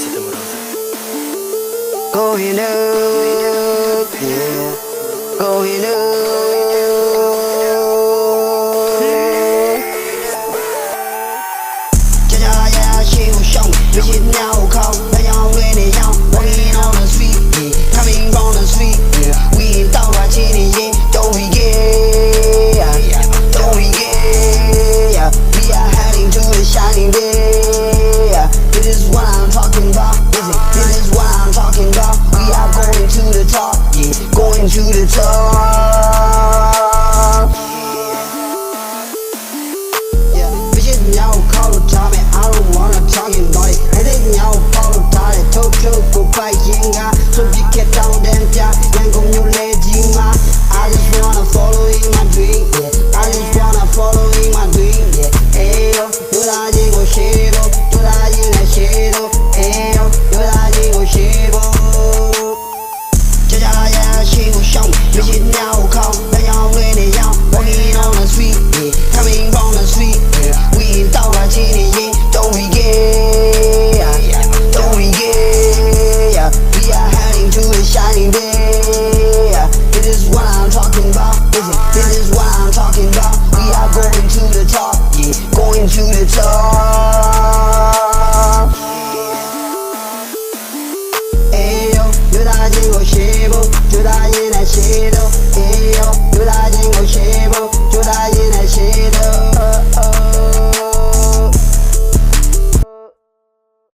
せてもらうぜ。 Going up, yeah, going up. 자자야 시우숑 미친 야우카우 나양 뇌내양 walking on the street, yeah, coming from the street, yeah. We ain't talking about cheating, yeah, don't forget, yeah, don't forget, yeah. We are heading to the shining day, yeah. This is what I'm talking about, listen, this is what I'm talking about. We are going to the top, yeah, going to the top. Yeah, bitches y'all call the top, and I don't wanna talking about it. And then y'all